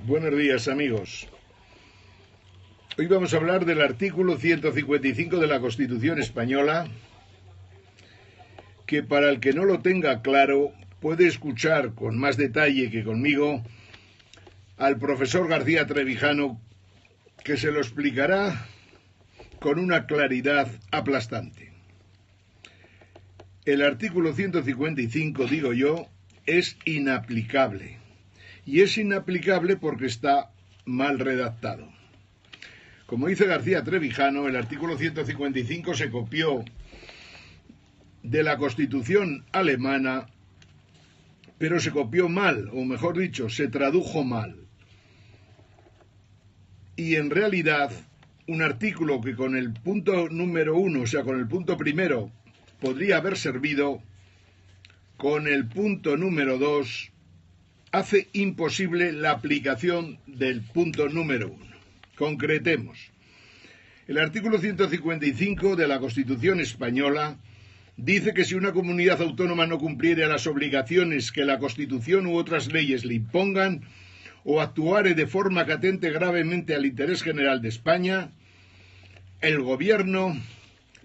Buenos días, amigos. Hoy vamos a hablar del artículo 155 de la Constitución española, que para el que no lo tenga claro puede escuchar con más detalle que conmigo al profesor García Trevijano, que se lo explicará con una claridad aplastante. El artículo 155, digo yo, es inaplicable. Y es inaplicable porque está mal redactado. Como dice García Trevijano, el artículo 155 se copió de la Constitución alemana, pero se copió mal, o mejor dicho, se tradujo mal. Y en realidad, un artículo que con el punto número 1, o sea, con el punto primero, podría haber servido, con el punto número 2, hace imposible la aplicación del punto número 1. Concretemos. El artículo 155 de la Constitución española dice que si una comunidad autónoma no cumpliere las obligaciones que la Constitución u otras leyes le impongan, o actuare de forma que atente gravemente al interés general de España, el Gobierno,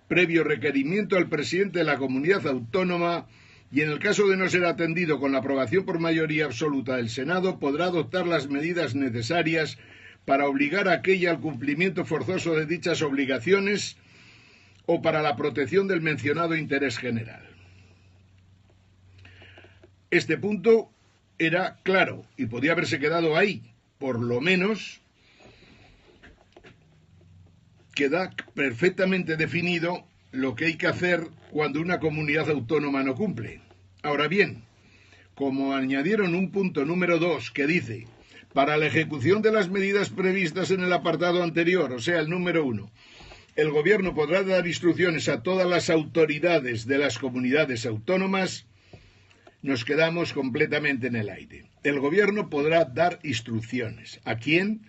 previo requerimiento al presidente de la comunidad autónoma, y en el caso de no ser atendido con la aprobación por mayoría absoluta del Senado, podrá adoptar las medidas necesarias para obligar a aquella al cumplimiento forzoso de dichas obligaciones o para la protección del mencionado interés general. Este punto era claro y podía haberse quedado ahí, por lo menos queda perfectamente definido lo que hay que hacer cuando una comunidad autónoma no cumple. Ahora bien, como añadieron un punto número 2 que dice, para la ejecución de las medidas previstas en el apartado anterior, o sea, el número 1, el Gobierno podrá dar instrucciones a todas las autoridades de las comunidades autónomas, nos quedamos completamente en el aire. El Gobierno podrá dar instrucciones. ¿A quién?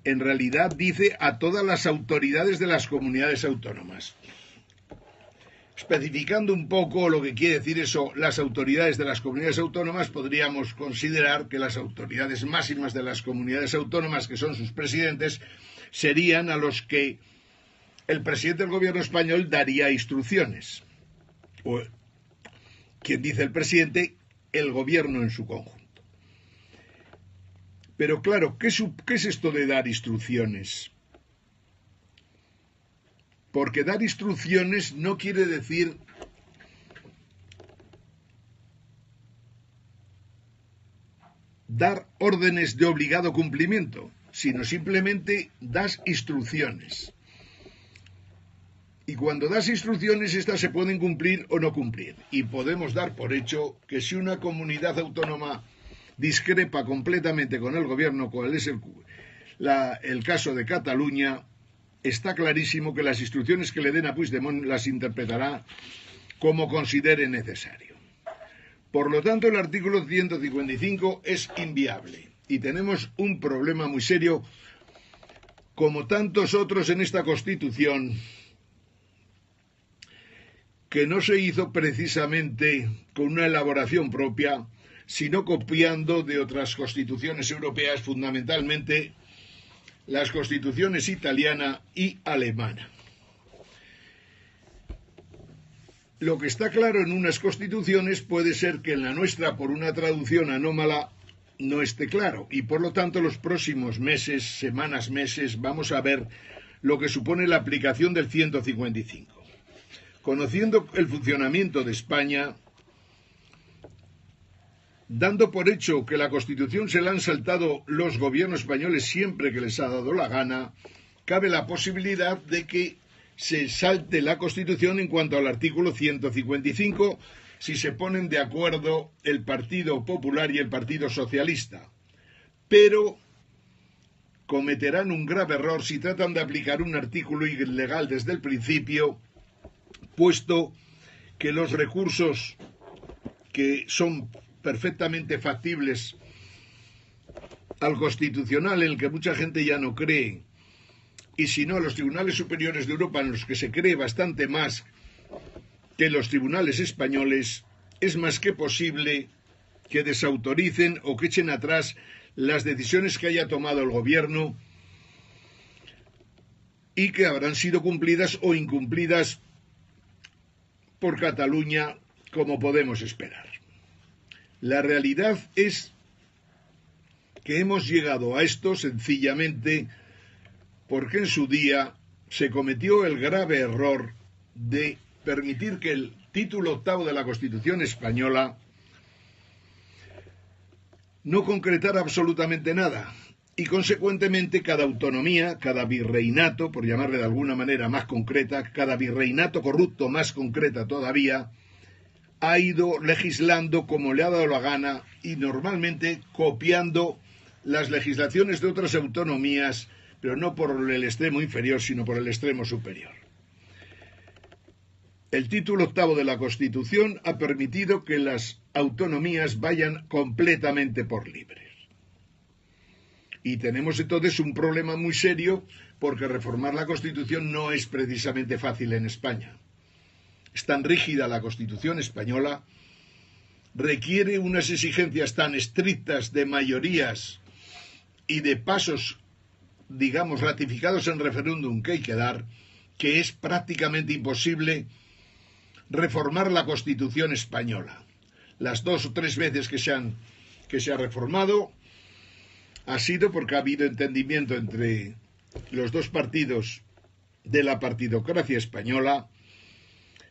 En realidad dice a todas las autoridades de las comunidades autónomas. Especificando un poco lo que quiere decir eso, las autoridades de las comunidades autónomas, podríamos considerar que las autoridades máximas de las comunidades autónomas, que son sus presidentes, serían a los que el presidente del gobierno español daría instrucciones. O, quien dice el presidente, el gobierno en su conjunto. Pero claro, ¿qué es esto de dar instrucciones? Porque dar instrucciones no quiere decir dar órdenes de obligado cumplimiento, sino simplemente das instrucciones. Y cuando das instrucciones, estas se pueden cumplir o no cumplir. Y podemos dar por hecho que si una comunidad autónoma discrepa completamente con el gobierno, cual es el caso de Cataluña, está clarísimo que las instrucciones que le den a Puigdemont las interpretará como considere necesario. Por lo tanto, el artículo 155 es inviable y tenemos un problema muy serio, como tantos otros en esta Constitución, que no se hizo precisamente con una elaboración propia, sino copiando de otras constituciones europeas, fundamentalmente las constituciones italiana y alemana. Lo que está claro en unas constituciones puede ser que en la nuestra, por una traducción anómala, no esté claro. Y por lo tanto, los próximos meses, semanas, meses, vamos a ver lo que supone la aplicación del 155. Conociendo el funcionamiento de España, dando por hecho que la Constitución se la han saltado los gobiernos españoles siempre que les ha dado la gana, cabe la posibilidad de que se salte la Constitución en cuanto al artículo 155 si se ponen de acuerdo el Partido Popular y el Partido Socialista. Pero cometerán un grave error si tratan de aplicar un artículo ilegal desde el principio, puesto que los recursos que son perfectamente factibles al Constitucional, en el que mucha gente ya no cree, y si no, los tribunales superiores de Europa, en los que se cree bastante más que los tribunales españoles, es más que posible que desautoricen o que echen atrás las decisiones que haya tomado el gobierno y que habrán sido cumplidas o incumplidas por Cataluña, como podemos esperar. La realidad es que hemos llegado a esto sencillamente porque en su día se cometió el grave error de permitir que el título octavo de la Constitución española no concretara absolutamente nada y consecuentemente cada autonomía, cada virreinato, por llamarle de alguna manera más concreta, cada virreinato corrupto más concreta todavía, ha ido legislando como le ha dado la gana y normalmente copiando las legislaciones de otras autonomías, pero no por el extremo inferior, sino por el extremo superior. El título octavo de la Constitución ha permitido que las autonomías vayan completamente por libres. Y tenemos entonces un problema muy serio porque reformar la Constitución no es precisamente fácil en España. Es tan rígida la Constitución española, requiere unas exigencias tan estrictas de mayorías y de pasos, digamos, ratificados en referéndum que hay que dar, que es prácticamente imposible reformar la Constitución española. Las 2 o 3 veces que se ha reformado ha sido porque ha habido entendimiento entre los dos partidos de la partidocracia española,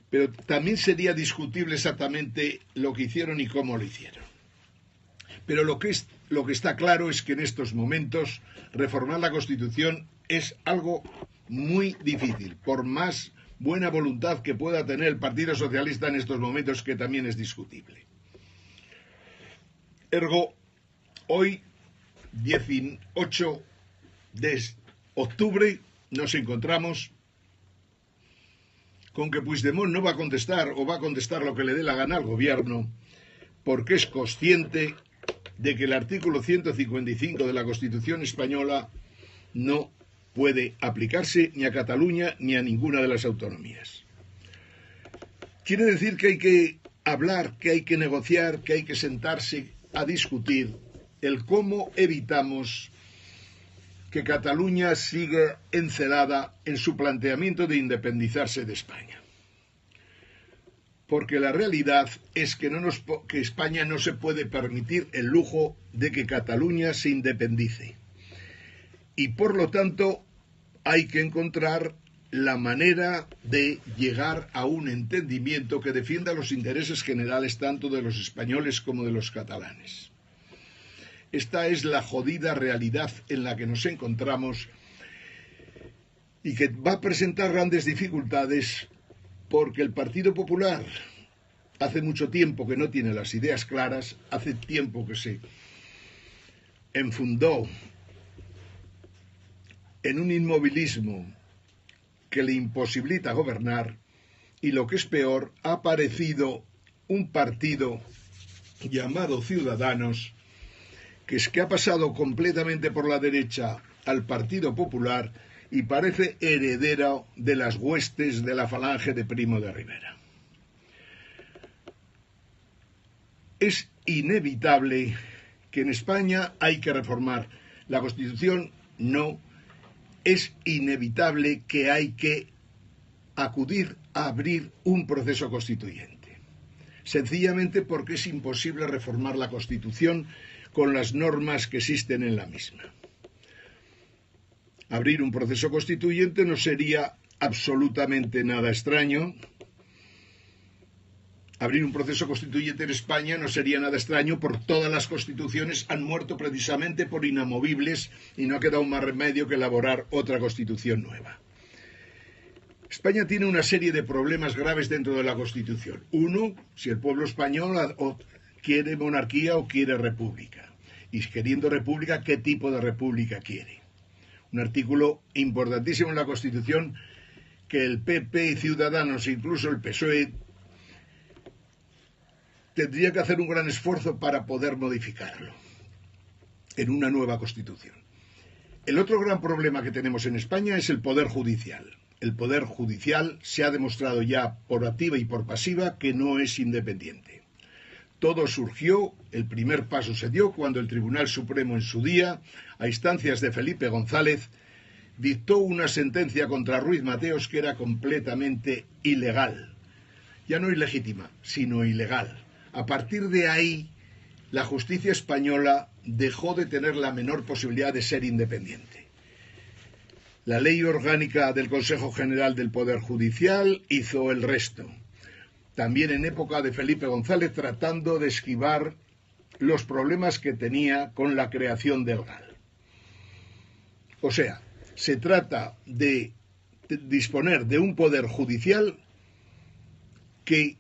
pero también sería discutible exactamente lo que hicieron y cómo lo hicieron. Pero lo que está claro es que en estos momentos reformar la Constitución es algo muy difícil, por más buena voluntad que pueda tener el Partido Socialista en estos momentos, que también es discutible. Ergo, hoy, 18 de octubre, nos encontramos con que Puigdemont no va a contestar o va a contestar lo que le dé la gana al gobierno, porque es consciente de que el artículo 155 de la Constitución española no puede aplicarse ni a Cataluña ni a ninguna de las autonomías. Quiere decir que hay que hablar, que hay que negociar, que hay que sentarse a discutir el cómo evitamos que Cataluña siga encelada en su planteamiento de independizarse de España. Porque la realidad es que España no se puede permitir el lujo de que Cataluña se independice. Y por lo tanto hay que encontrar la manera de llegar a un entendimiento que defienda los intereses generales tanto de los españoles como de los catalanes. Esta es la jodida realidad en la que nos encontramos y que va a presentar grandes dificultades porque el Partido Popular hace mucho tiempo que no tiene las ideas claras, hace tiempo que se enfundó en un inmovilismo que le imposibilita gobernar y, lo que es peor, ha aparecido un partido llamado Ciudadanos que ha pasado completamente por la derecha al Partido Popular y parece heredero de las huestes de la falange de Primo de Rivera. Es inevitable que en España hay que reformar la Constitución, no. Es inevitable que hay que acudir a abrir un proceso constituyente. Sencillamente porque es imposible reformar la Constitución con las normas que existen en la misma. Abrir un proceso constituyente no sería absolutamente nada extraño. Abrir un proceso constituyente en España no sería nada extraño, porque todas las constituciones han muerto precisamente por inamovibles y no ha quedado más remedio que elaborar otra constitución nueva. España tiene una serie de problemas graves dentro de la Constitución. Uno, si el pueblo español quiere monarquía o quiere república. Y queriendo república, ¿qué tipo de república quiere? Un artículo importantísimo en la Constitución que el PP y Ciudadanos, e incluso el PSOE, tendría que hacer un gran esfuerzo para poder modificarlo en una nueva Constitución. El otro gran problema que tenemos en España es el Poder Judicial. El Poder Judicial se ha demostrado ya por activa y por pasiva que no es independiente. Todo surgió, el primer paso se dio cuando el Tribunal Supremo en su día, a instancias de Felipe González, dictó una sentencia contra Ruiz Mateos que era completamente ilegal. Ya no ilegítima, sino ilegal. A partir de ahí, la justicia española dejó de tener la menor posibilidad de ser independiente. La ley orgánica del Consejo General del Poder Judicial hizo el resto. También en época de Felipe González, tratando de esquivar los problemas que tenía con la creación del GAL. O sea, se trata de disponer de un poder judicial que,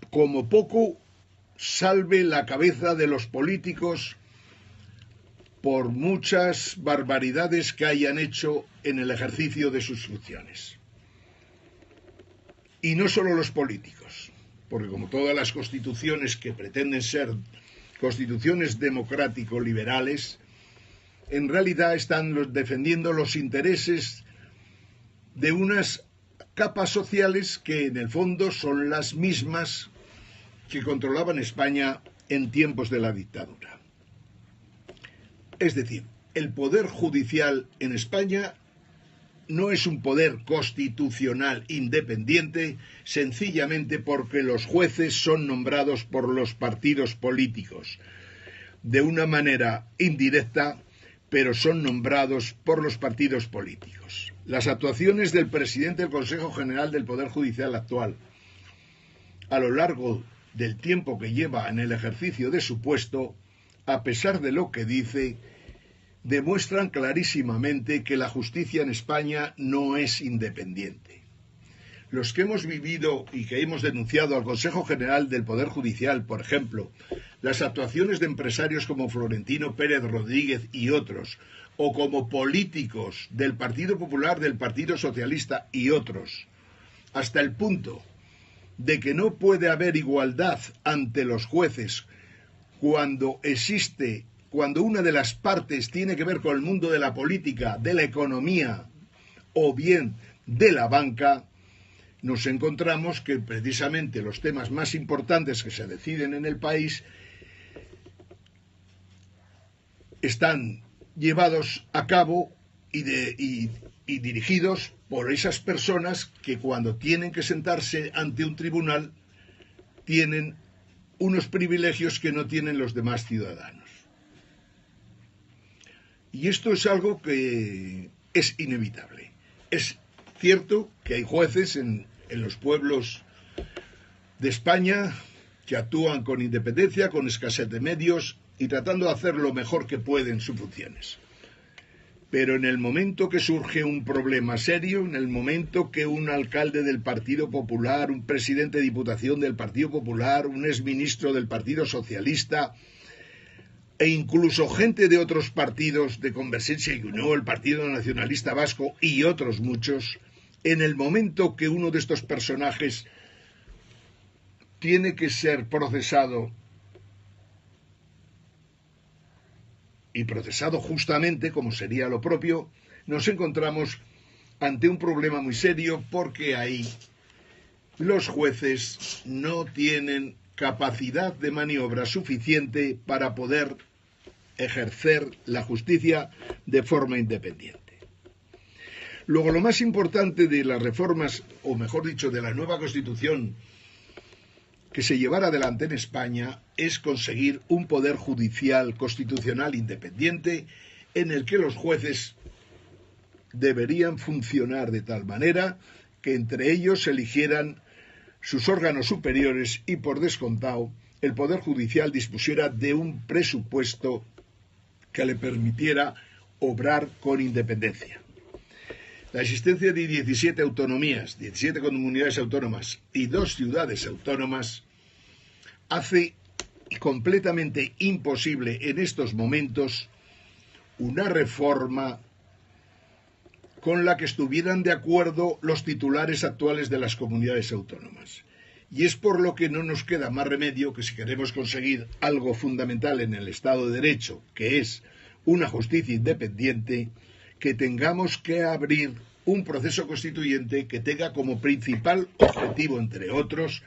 como poco, salve la cabeza de los políticos por muchas barbaridades que hayan hecho en el ejercicio de sus funciones. Y no solo los políticos, porque como todas las constituciones que pretenden ser constituciones democrático-liberales, en realidad están defendiendo los intereses de unas capas sociales que en el fondo son las mismas que controlaban España en tiempos de la dictadura. Es decir, el poder judicial en España no es un poder constitucional independiente, sencillamente porque los jueces son nombrados por los partidos políticos, de una manera indirecta, pero son nombrados por los partidos políticos. Las actuaciones del presidente del Consejo General del Poder Judicial actual, a lo largo del tiempo que lleva en el ejercicio de su puesto, a pesar de lo que dice, demuestran clarísimamente que la justicia en España no es independiente. Los que hemos vivido y que hemos denunciado al Consejo General del Poder Judicial, por ejemplo, las actuaciones de empresarios como Florentino Pérez Rodríguez y otros, o como políticos del Partido Popular, del Partido Socialista y otros, hasta el punto de que no puede haber igualdad ante los jueces cuando una de las partes tiene que ver con el mundo de la política, de la economía o bien de la banca, nos encontramos que precisamente los temas más importantes que se deciden en el país están llevados a cabo y dirigidos por esas personas que cuando tienen que sentarse ante un tribunal tienen unos privilegios que no tienen los demás ciudadanos. Y esto es algo que es inevitable. Es cierto que hay jueces en los pueblos de España que actúan con independencia, con escasez de medios y tratando de hacer lo mejor que pueden sus funciones. Pero en el momento que surge un problema serio, en el momento que un alcalde del Partido Popular, un presidente de Diputación del Partido Popular, un exministro del Partido Socialista e incluso gente de otros partidos de Convergencia y Unió, el Partido Nacionalista Vasco y otros muchos, en el momento que uno de estos personajes tiene que ser procesado y procesado justamente, como sería lo propio, nos encontramos ante un problema muy serio porque ahí los jueces no tienen capacidad de maniobra suficiente para poder ejercer la justicia de forma independiente. Luego, lo más importante de las reformas, o mejor dicho, de la nueva Constitución que se llevará adelante en España, es conseguir un poder judicial constitucional independiente en el que los jueces deberían funcionar de tal manera que entre ellos eligieran sus órganos superiores y, por descontado, el Poder Judicial dispusiera de un presupuesto que le permitiera obrar con independencia. La existencia de 17 autonomías, 17 comunidades autónomas y 2 ciudades autónomas hace completamente imposible en estos momentos una reforma con la que estuvieran de acuerdo los titulares actuales de las comunidades autónomas. Y es por lo que no nos queda más remedio que, si queremos conseguir algo fundamental en el Estado de Derecho, que es una justicia independiente, que tengamos que abrir un proceso constituyente que tenga como principal objetivo, entre otros,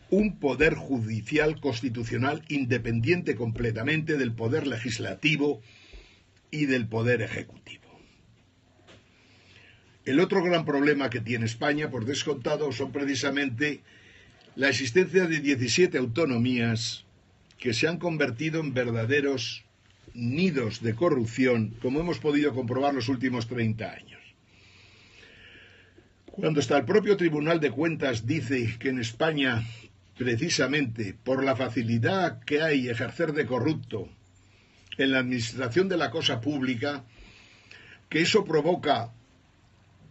un poder judicial constitucional independiente completamente del poder legislativo y del poder ejecutivo. El otro gran problema que tiene España, por descontado, son precisamente la existencia de 17 autonomías que se han convertido en verdaderos nidos de corrupción, como hemos podido comprobar los últimos 30 años. Cuando hasta el propio Tribunal de Cuentas dice que en España, precisamente por la facilidad que hay ejercer de corrupto en la administración de la cosa pública, que eso provoca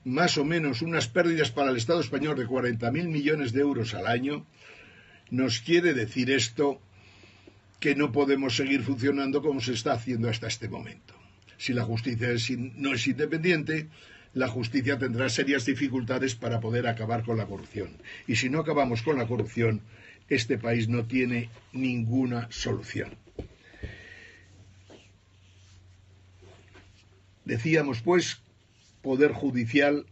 más o menos unas pérdidas para el Estado español de 40.000 millones de euros al año, nos quiere decir esto que no podemos seguir funcionando como se está haciendo hasta este momento. Si la justicia no es independiente, la justicia tendrá serias dificultades para poder acabar con la corrupción. Y si no acabamos con la corrupción, este país no tiene ninguna solución. Decíamos, pues, poder judicial,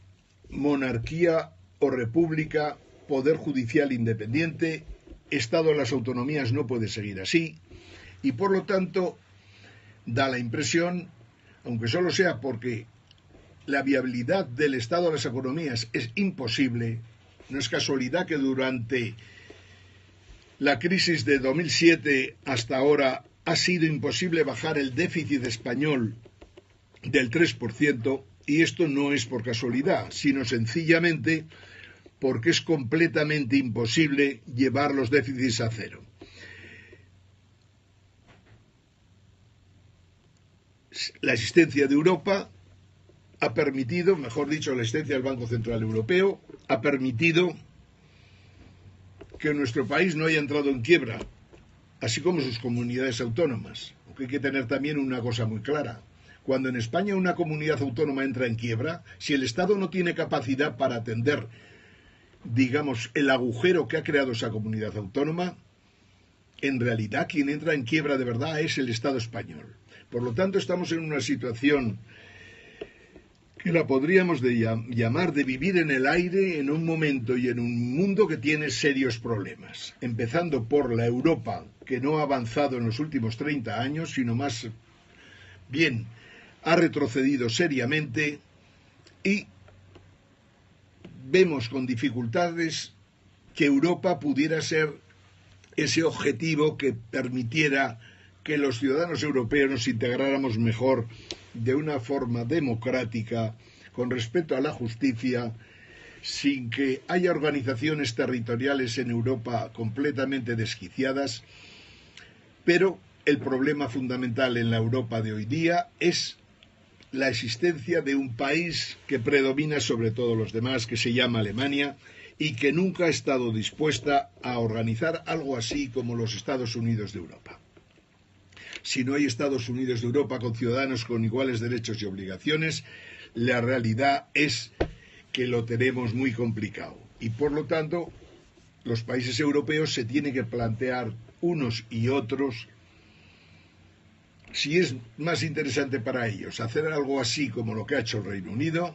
monarquía o república, poder judicial independiente, Estado de las autonomías no puede seguir así, y por lo tanto da la impresión, aunque solo sea porque la viabilidad del Estado de las autonomías es imposible, no es casualidad que durante la crisis de 2007 hasta ahora ha sido imposible bajar el déficit español del 3%, y esto no es por casualidad, sino sencillamente porque es completamente imposible llevar los déficits a cero. La existencia de Europa ha permitido, mejor dicho, la existencia del Banco Central Europeo, ha permitido que nuestro país no haya entrado en quiebra, así como sus comunidades autónomas. Aunque hay que tener también una cosa muy clara. Cuando en España una comunidad autónoma entra en quiebra, si el Estado no tiene capacidad para atender, digamos, el agujero que ha creado esa comunidad autónoma, en realidad quien entra en quiebra de verdad es el Estado español. Por lo tanto, estamos en una situación que la podríamos llamar de vivir en el aire en un momento y en un mundo que tiene serios problemas. Empezando por la Europa, que no ha avanzado en los últimos 30 años, sino más bien ha retrocedido seriamente, y vemos con dificultades que Europa pudiera ser ese objetivo que permitiera que los ciudadanos europeos nos integráramos mejor de una forma democrática, con respeto a la justicia, sin que haya organizaciones territoriales en Europa completamente desquiciadas. Pero el problema fundamental en la Europa de hoy día es la existencia de un país que predomina sobre todos los demás, que se llama Alemania, y que nunca ha estado dispuesta a organizar algo así como los Estados Unidos de Europa. Si no hay Estados Unidos de Europa con ciudadanos con iguales derechos y obligaciones, la realidad es que lo tenemos muy complicado. Y por lo tanto, los países europeos se tienen que plantear unos y otros si es más interesante para ellos hacer algo así como lo que ha hecho el Reino Unido,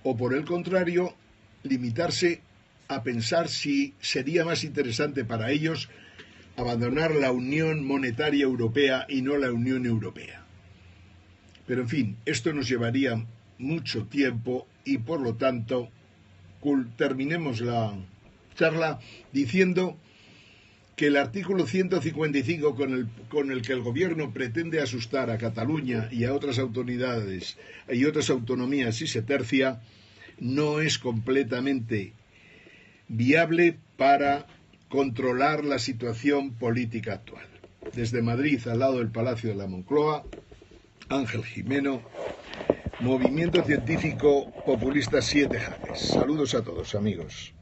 o por el contrario, limitarse a pensar si sería más interesante para ellos abandonar la Unión Monetaria Europea y no la Unión Europea. Pero en fin, esto nos llevaría mucho tiempo y por lo tanto terminemos la charla diciendo que el artículo 155 con el que el gobierno pretende asustar a Cataluña y a otras autoridades y otras autonomías si se tercia, no es completamente viable para controlar la situación política actual. Desde Madrid, al lado del Palacio de la Moncloa, Ángel Jimeno, Movimiento Científico Populista 7 Jaques. Saludos a todos, amigos.